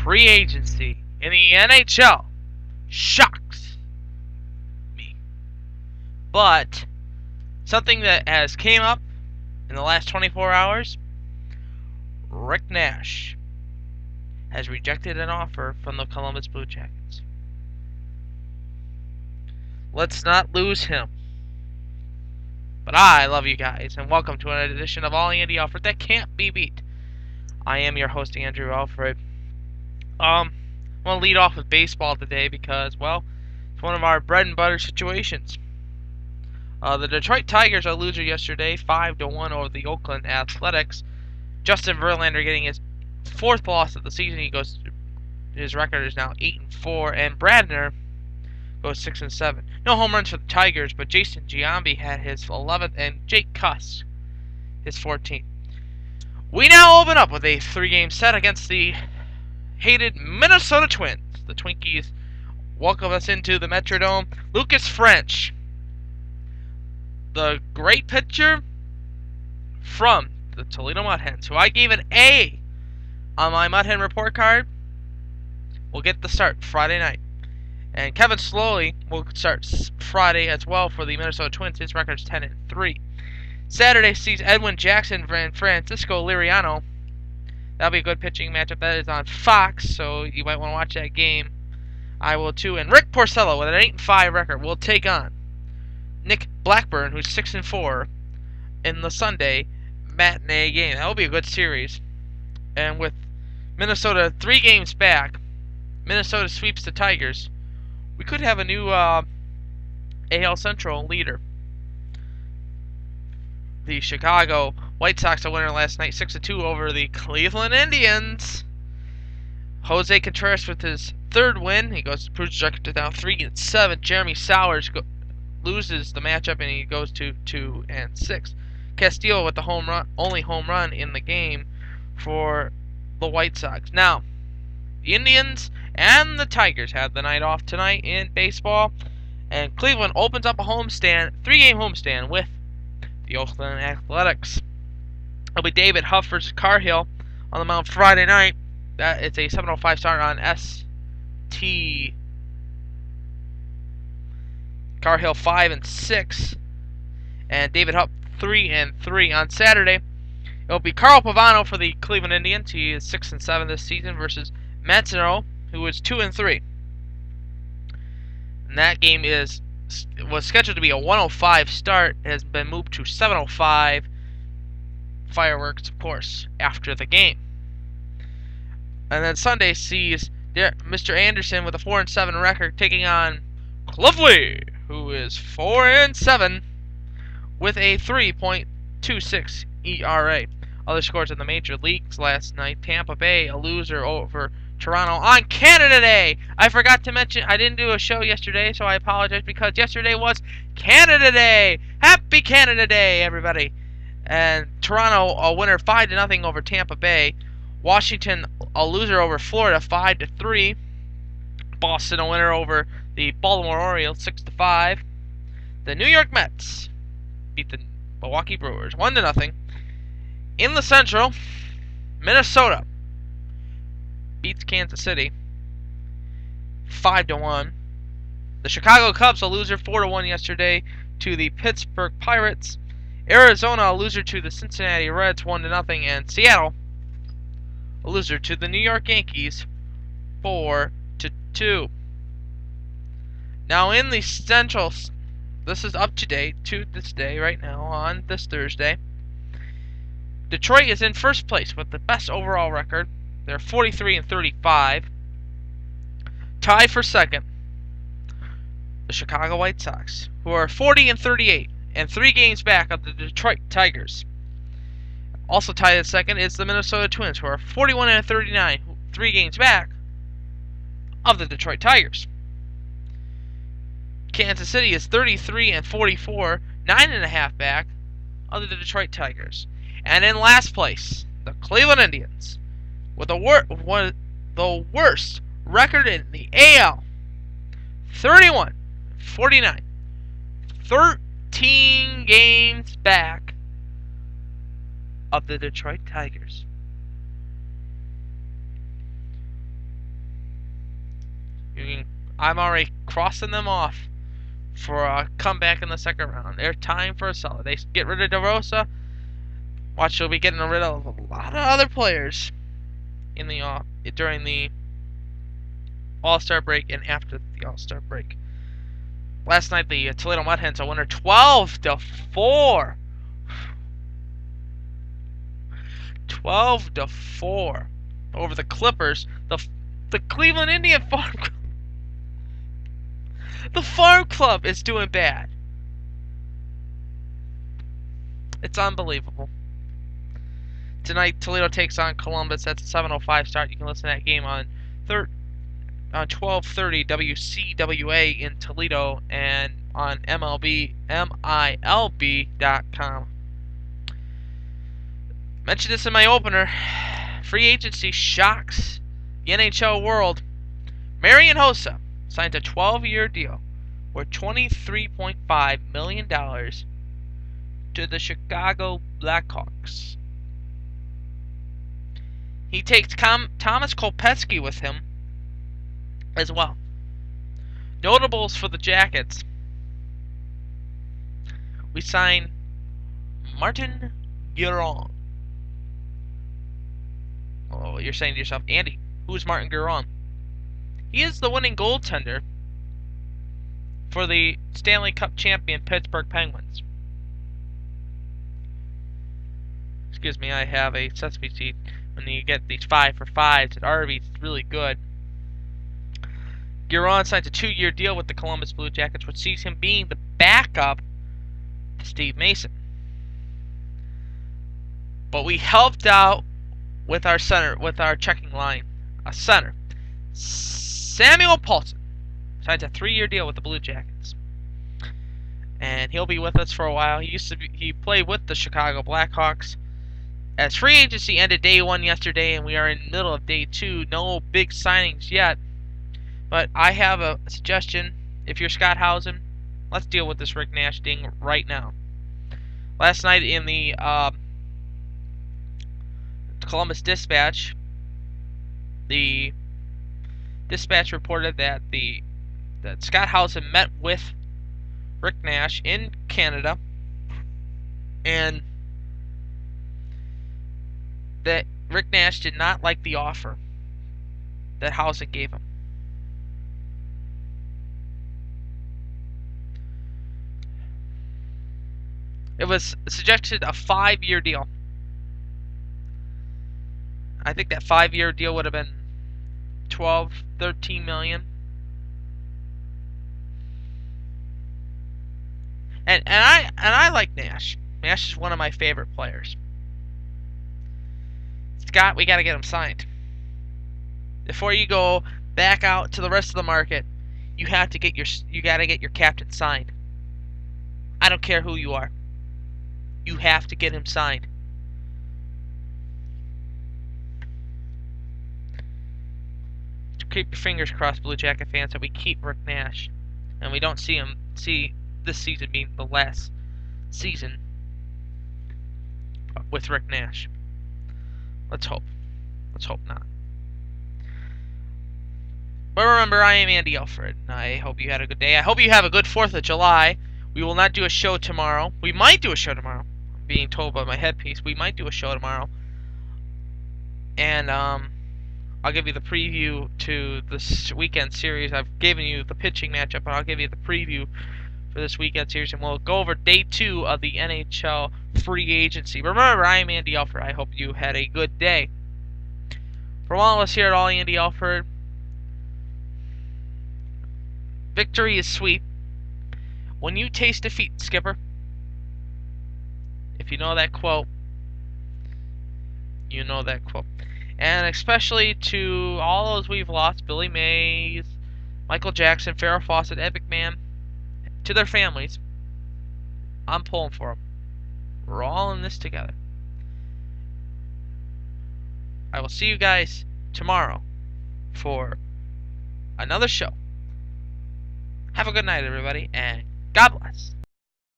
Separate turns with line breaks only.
free agency in the NHL shocks me. But something that has came up in the last 24 hours, Rick Nash has rejected an offer from the Columbus Blue Jackets. Let's not lose him. But I love you guys, and welcome to an edition of All Andy Alfred that can't be beat. I am your host, Andrew Alfred. I'm going to lead off with baseball today because, well, it's one of our bread and butter situations. The Detroit Tigers are loser yesterday, 5-1 over the Oakland Athletics. Justin Verlander getting his fourth loss of the season. His record is now 8-4, and Bradner goes 6-7. No home runs for the Tigers, but Jason Giambi had his 11th, and Jake Cuss his 14th. We now open up with a 3-game set against the hated Minnesota Twins. The Twinkies welcome us into the Metrodome. Lucas French, the great pitcher from the Toledo Mud Hens, who I gave an A on my Mud Hen report card, will get the start Friday night. And Kevin Slowey will start Friday as well for the Minnesota Twins. His record's 10-3. Saturday sees Edwin Jackson and Francisco Liriano. That'll be a good pitching matchup. That is on Fox, so you might want to watch that game. I will too. And Rick Porcello with an 8-5 record will take on Nick Blackburn, who's 6-4, in the Sunday matinee game. That will be a good series. And with Minnesota 3 games back, Minnesota sweeps the Tigers. We could have a new AL Central leader. The Chicago White Sox a winner last night, 6-2 over the Cleveland Indians. Jose Contreras with his 3rd win. He goes to Pruitt's record to now 3-7. Jeremy Sowers loses the matchup and he goes to 2-6. Castillo with the only home run in the game for the White Sox. Now, the Indians and the Tigers have the night off tonight in baseball, and Cleveland opens up a homestand, 3-game homestand with the Oakland Athletics. It'll be David Huff versus Carhill on the mound Friday night. It's a 7:05 start on ST. Carhill 5-6, and David Huff 3-3 on Saturday. It'll be Carl Pavano for the Cleveland Indians. He is 6-7 this season versus Matsuro, who is 2-3. And that game was scheduled to be a 1:05 start. It has been moved to 7:05. Fireworks, of course, after the game. And then Sunday sees Mr. Anderson with a 4-7 record taking on Clovely, who is 4-7 with a 3.26 ERA. Other scores in the major leagues last night: Tampa Bay a loser over Toronto on Canada Day. I forgot to mention, I didn't do a show yesterday, so I apologize, because yesterday was Canada Day. Happy Canada Day, everybody. And Toronto a winner 5-0 over Tampa Bay. Washington a loser over Florida 5-3. Boston a winner over the Baltimore Orioles 6-5. The New York Mets beat the Milwaukee Brewers 1-0. In the Central, Minnesota beats Kansas City 5-1. The Chicago Cubs a loser 4-1 yesterday to the Pittsburgh Pirates. Arizona a loser to the Cincinnati Reds 1-0, and Seattle a loser to the New York Yankees 4-2. Now in the Central, this is up to date to this day right now on this Thursday. Detroit is in first place with the best overall record. They're 43-35. Tied for second, the Chicago White Sox, who are 40-38 and 3 games back of the Detroit Tigers. Also tied at second is the Minnesota Twins, who are 41-39, 3 games back of the Detroit Tigers. Kansas City is 33-44, 9.5 back of the Detroit Tigers. And in last place, the Cleveland Indians, with the worst record in the AL, 31-49, 13 games back of the Detroit Tigers. I'm already crossing them off for a comeback in the second round. They're time for a solid. They get rid of DeRosa. Watch, they'll be getting rid of a lot of other players in the during the All-Star break and after the All-Star break. Last night, the Toledo Mud Hens are winner 12-4. 12-4 over the Clippers. The Cleveland Indian Farm Club. The Farm Club is doing bad. It's unbelievable. Tonight, Toledo takes on Columbus. That's a 7:05 start. You can listen to that game on 12:30 WCWA in Toledo and on MILB.com. Mentioned this in my opener. Free agency shocks the NHL world. Marian Hossa signed a 12-year deal worth $23.5 million to the Chicago Blackhawks. He takes Thomas Kopecky with him as well. Notables for the Jackets. We sign Martin Guerin. Oh, you're saying to yourself, Andy, who is Martin Guerin? He is the winning goaltender for the Stanley Cup champion Pittsburgh Penguins. Excuse me, I have a Sesame seed. When you get these 5 for 5s at Arby's, it's really good. Guerin signs a 2-year deal with the Columbus Blue Jackets, which sees him being the backup to Steve Mason. But we helped out with our center, with our checking line. A center. Samuel Paulson signs a 3-year deal with the Blue Jackets. And he'll be with us for a while. He played with the Chicago Blackhawks. As free agency ended day 1 yesterday, and we are in the middle of day 2. No big signings yet. But I have a suggestion. If you're Scott Housen, let's deal with this Rick Nash thing right now. Last night in the Columbus Dispatch, the Dispatch reported that Scott Housen met with Rick Nash in Canada, and that Rick Nash did not like the offer that Housen gave him. It was suggested a 5-year deal. I think that 5-year deal would have been 12, 13 million. And I like Nash. Nash is one of my favorite players. Scott, we got to get him signed. Before you go back out to the rest of the market, you got to get your captain signed. I don't care who you are. You have to get him signed. Keep your fingers crossed, Blue Jacket fans, that we keep Rick Nash, and we don't see this season being the last season with Rick Nash. Let's hope. Let's hope not. But remember, I am Andy Alfred. I hope you had a good day. I hope you have a good 4th of July. We will not do a show tomorrow. We might do a show tomorrow. I'm being told by my headpiece. We might do a show tomorrow. And, I'll give you the preview to this weekend series. I've given you the pitching matchup, but I'll give you the preview for this weekend series, and we'll go over day 2 of the NHL free agency. Remember, I am Andy Alfred. I hope you had a good day. For all of us here at All Andy Alfred, victory is sweet when you taste defeat, Skipper. If you know that quote, you know that quote. And especially to all those we've lost, Billy Mays, Michael Jackson, Farrah Fawcett, Ed McMahon, to their families, I'm pulling for them. We're all in this together. I will see you guys tomorrow for another show. Have a good night, everybody, and God bless.